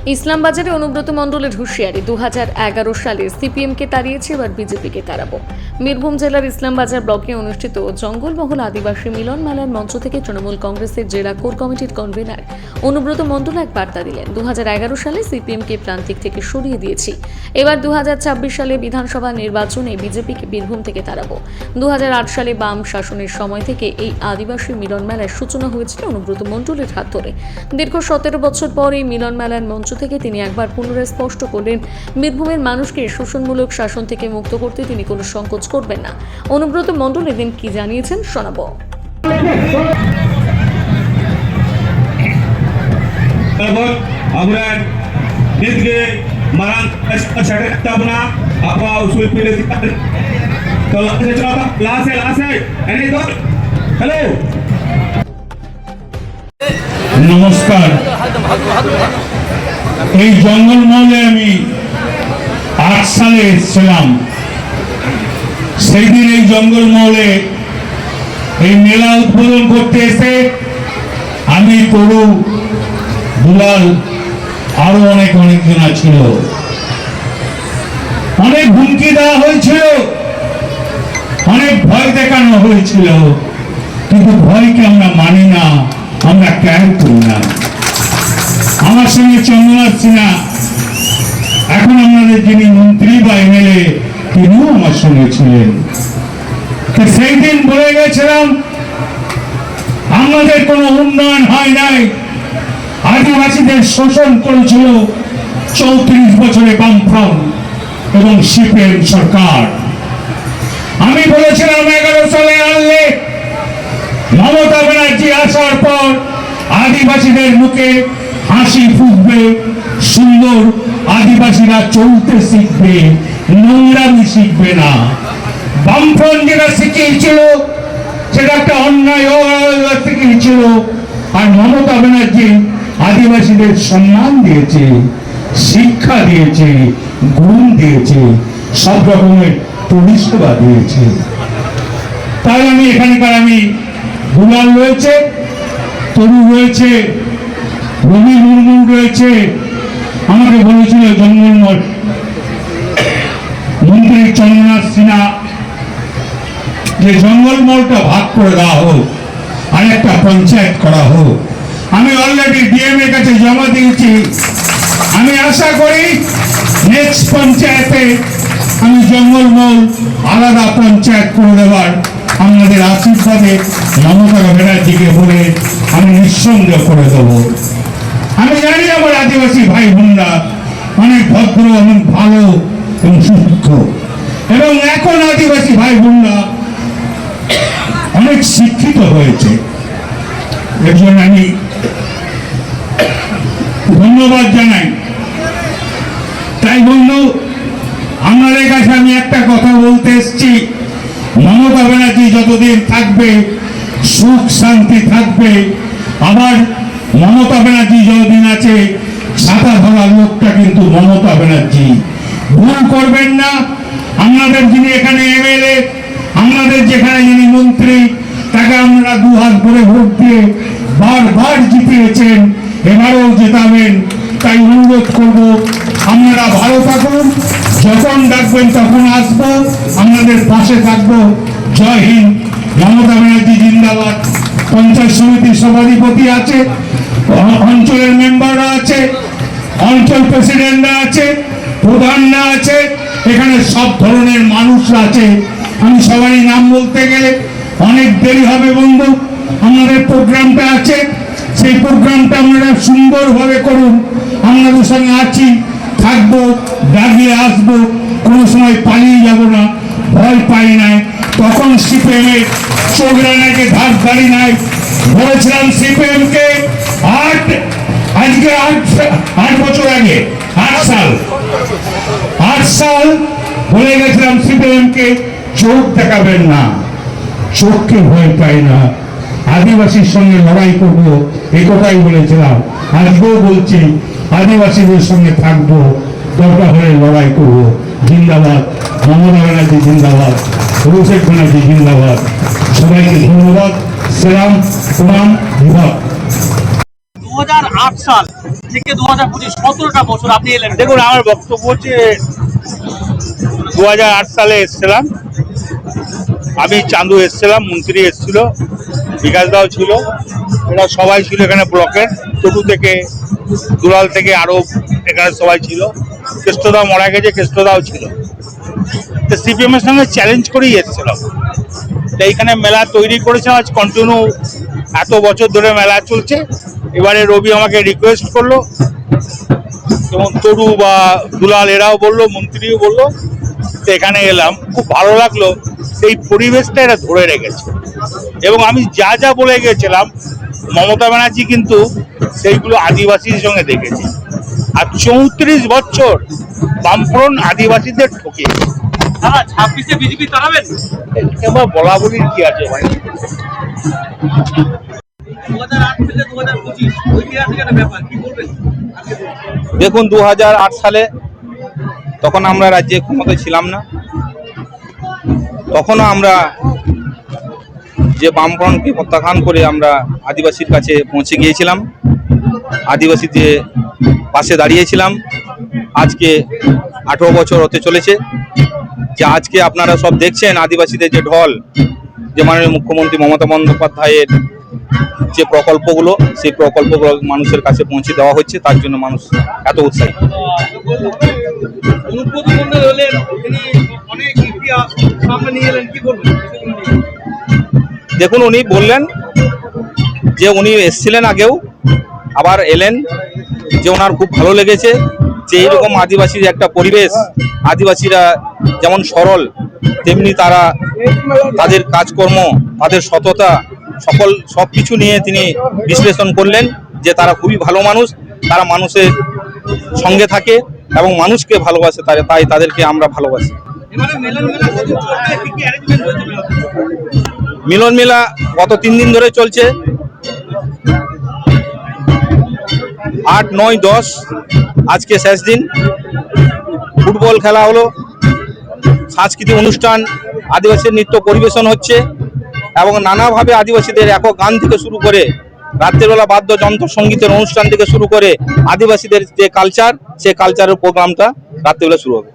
ইসলামবাজারে অনুব্রত মণ্ডলের হুঁশিয়ারি 2011 সালে সিপিএমকে তাড়িয়েছে, এবার বিজেপিকে তাড়াবো। বীরভূম জেলার ইসলামবাজার ব্লকে অনুষ্ঠিত জঙ্গলমহল আদিবাসী মিলন মেলার মঞ্চ থেকে তৃণমূল কংগ্রেসের জেলা কোর কমিটির কনভেনার অনুব্রত মণ্ডল এক বার্তা দিলেন। 2011 সালে সিপিএমকে প্রান্তিক থেকে সরিয়ে দিয়েছি, এবার 2026 সালে বিধানসভা নির্বাচনে বিজেপিকে বীরভূম থেকে তাড়াবো। 2008 সালে বাম শাসনের সময় থেকে এই আদিবাসী মিলন মেলার সূচনা হয়েছিল অনুব্রত মণ্ডলের হাত ধরে। দীর্ঘ 17 বছর পর এই মিলন মেলার মঞ্চ থেকে তিনি একবার পুনরায় স্পষ্ট করলেন, বীরভূমের মানুষকে শোষণমূলক শাসন থেকে মুক্ত করতে তিনি কোনো সংকোচ করবেন না। অনুব্রত মণ্ডল এদিন কি জানিয়েছেন শোনাবো। নমস্কার। এই জঙ্গলমহলে আমি 8 সালে এসেছিলাম। সেই দিন এই জঙ্গলমহলে এই মেলা উদ্বোধন করতে এসে আমি, তরু, দুলাল, আরো অনেকজন ছিল। অনেক হুমকি দেওয়া হয়েছিল, অনেক ভয় দেখানো হয়েছিল, কিন্তু ভয়কে আমরা মানি না, আমরা কেন করি না। আমার সঙ্গে চন্দনা সিনহা, এখন আমাদের যিনি মন্ত্রী বা এমএলএ, তিনিও আমার সঙ্গে ছিলেন। সেই দিন বলে গেছিলাম আমাদের কোনো উন্নয়ন হয় নাই, আদিবাসীদের শোষণ করেছিল 34 বছরে বামফ্রন্ট এবং সিপিএম সরকার। আমি বলেছিলাম 11 সালে আনলে মমতা ব্যানার্জি আসার পর আদিবাসীদের মুখে হাসি ফুটবে, সুন্দর আদিবাসীরা চলতে শিখবে, নোংরামি শিখবে না। বামফ্রন্ট যেটা শিখিয়েছিল সেটা একটা অন্যায় শিখিয়েছিল, আর মমতা ব্যানার্জি আদিবাসীদের সম্মান দিয়েছে, শিক্ষা দিয়েছে, গুণ দিয়েছে, সব রকমের পরিষেবা দিয়েছে। তাই আমি এখানকার দুলাল রয়েছে, তরু রয়েছে, রবি মুর্মু রয়েছে, আমাকে বলেছিল জঙ্গলমহল মন্ত্রী চন্দনা সিনহা যে জঙ্গলমহলটা ভাগ করে দেওয়া হোক আর একটা পঞ্চায়েত করা হোক। আমি অলরেডি ডিএম এর কাছে জমা দিয়েছি। আমি আশা করি নেক্সট পঞ্চায়েতে আমি জঙ্গলমহল আলাদা পঞ্চায়েত করে দেওয়ার আমাদের আশীর্বাদে মমতা ব্যানার্জিকে বলে আমি নিঃসন্দেহ করে দেব। আমি জানি আমার আদিবাসী ভাই বোনরা অনেক ভদ্র, অনেক ভালো এবং সুস্থ, এবং এখন আদিবাসী ভাই বোনরা অনেক শিক্ষিত হয়েছে। এর জন্য আমি ধন্যবাদ জানাই। তাই বন্ধু, আপনাদের কাছে আমি একটা কথা বলতে এসেছি, মমতা ব্যানার্জি যতদিন থাকবে সুখ শান্তি থাকবে। আবার মমতা ব্যানার্জি যতদিন আছে ছাতা ধরার লোকটা কিন্তু মমতা ব্যানার্জি। ভুল করবেন না। আপনাদের যিনি এখানে এমএলএ, আপনাদের যেখানে যিনি মন্ত্রী, তাকে আপনারা 2 হাত ভরে ভোট দিয়ে বারবার জিতিয়েছেন, এবারেও জেতাবেন। তাই অনুরোধ করব, আপনারা ভালো থাকুন, যখন ডাকবেন তখন আসবো, আপনাদের পাশে থাকবো। জয় হিন্দ। মমতা ব্যানার্জি জিন্দাবাদ। পঞ্চায়েত সমিতির সভাধিপতি আছে, অঞ্চলের মেম্বাররা আছে, অঞ্চল প্রেসিডেন্টরা আছে, প্রধানরা আছে, এখানে সব ধরনের মানুষরা আছে। আমি সবারই নাম বলতে গেলে অনেক দেরি হবে বন্ধু। আমাদের প্রোগ্রামটা আছে, সেই প্রোগ্রামটা আপনারা সুন্দরভাবে করুন। আপনাদের সঙ্গে আছি, থাকবো, ডাকলে আসবো, কোনো সময় পালিয়ে যাব না, ভয় পাই নাই। তখন সিপিএম এর চোখরানাকে ধার ধারি নাই। বলেছিলাম সিপিএম কে আজকে 8 বছর আগে, 8 সাল বলে গেছিলাম সিপিএম কে, চোখ দেখাবেন না, চোখকে ভয় পাই না, আদিবাসীর সঙ্গে লড়াই করবো, এই কথাই বলেছিলাম। আজকেও বলছি, আদিবাসীদের সঙ্গে থাকবো, দরকার হলে লড়াই করবো। জিন্দাবাদ মমতা ব্যানার্জি, জিন্দাবাদ অভিষেক ব্যানার্জি, জিন্দাবাদ। সবাইকে ধন্যবাদ। সেরাম প্রণাম। 2008 সাল থেকে 2025 17টা বছর আপনি এলেন। দেখুন, আমার বক্তব্য হচ্ছে 2008 সালে এসেছিলাম আমি, চান্দু এসেছিলাম, মন্ত্রী এসেছিল, বিকাশ দাও ছিল, এরা সবাই ছিল এখানে ব্লকের, টুটু থেকে দুলাল থেকে আরো এখানে সবাই ছিল। কেষ্টদাও মারা গেছে, কেষ্টদাও ছিল। তো সিপিএম এর সঙ্গে চ্যালেঞ্জ করেই এসেছিলাম। তো এইখানে মেলা তৈরি করেছে, আজ কন্টিনিউ এত বছর ধরে মেলা চলছে। এবারে রবি আমাকে রিকোয়েস্ট করলো, যেমন তরু বা দুলাল এরাও বললো, মন্ত্রীও বললো, তো এখানে এলাম, খুব ভালো লাগলো। সেই পরিবেশটা এরা ধরে রেখেছে এবং আমি যা যা বলে গেছিলাম মমতা ব্যানার্জি কিন্তু সেইগুলো আদিবাসীর সঙ্গে দেখেছে। আর 34 বছর বামফ্রন্ট আদিবাসীদের ঠকিয়েছে। দাদা 26-এ বিজেপি তাড়াবেন? এবার বলা বলির কি আছে ভাই? 2008 থেকে 2025 ঐতিহাসিক একটা ব্যাপার, কি বলবেন? দেখুন, 2008 সালে তখন আমরা রাজ্যে ক্ষমতায় ছিলাম না। তখনও আমরা যে বামফ্রন্টকে প্রত্যাখ্যান করে আমরা আদিবাসীর কাছে পৌঁছে গিয়েছিলাম, আদিবাসীদের পাশে দাঁড়িয়েছিলাম। আজকে 18 বছর হতে চলেছে যে আজকে আপনারা সব দেখছেন আদিবাসীদের যে ঢল, যে মাননীয় মুখ্যমন্ত্রী মমতা বন্দ্যোপাধ্যায়ের যে প্রকল্পগুলো, সেই প্রকল্পগুলো মানুষের কাছে পৌঁছে দেওয়া হচ্ছে, তার জন্য মানুষ এত উৎসাহী। অনুব্রত মণ্ডল হলেন, তিনি অনেক ইতিহাস সামনে নিয়ে এলেন, কি বলবেন? দেখুন, উনি বললেন যে উনি এসেছিলেন আগেও, আবার এলেন, যে ওনার খুব ভালো লেগেছে যে এইরকম আদিবাসীর একটা পরিবেশ, আদিবাসীরা যেমন সরল তেমনি তারা তাদের কাজকর্ম, তাদের সততা, সব কিছু নিয়ে তিনি বিশ্লেষণ করলেন যে তারা খুবই ভালো মানুষ, তারা মানুষের সঙ্গে থাকে এবং মানুষকে ভালোবাসে, তাই তাদেরকে আমরা ভালোবাসি। এবারে মিলন মেলা কত চলছে, কি কি অ্যারেঞ্জমেন্ট হয়েছে মেলাতে? মিলন মেলা গত 3 দিন ধরে চলছে, 8, 9, 10 আজকে শেষ দিন। ফুটবল খেলা হলো, সাংস্কৃতিক অনুষ্ঠান, আদিবাসী নৃত্য পরিবেশন হচ্ছে এবং নানাভাবে আদিবাসীদের একক গান থেকে শুরু করে রাত্রেবেলা বাদ্যযন্ত্র সঙ্গীতের অনুষ্ঠান থেকে শুরু করে আদিবাসীদের যে কালচার, সেই কালচারের প্রোগ্রামটা রাত্রেবেলা শুরু হবে।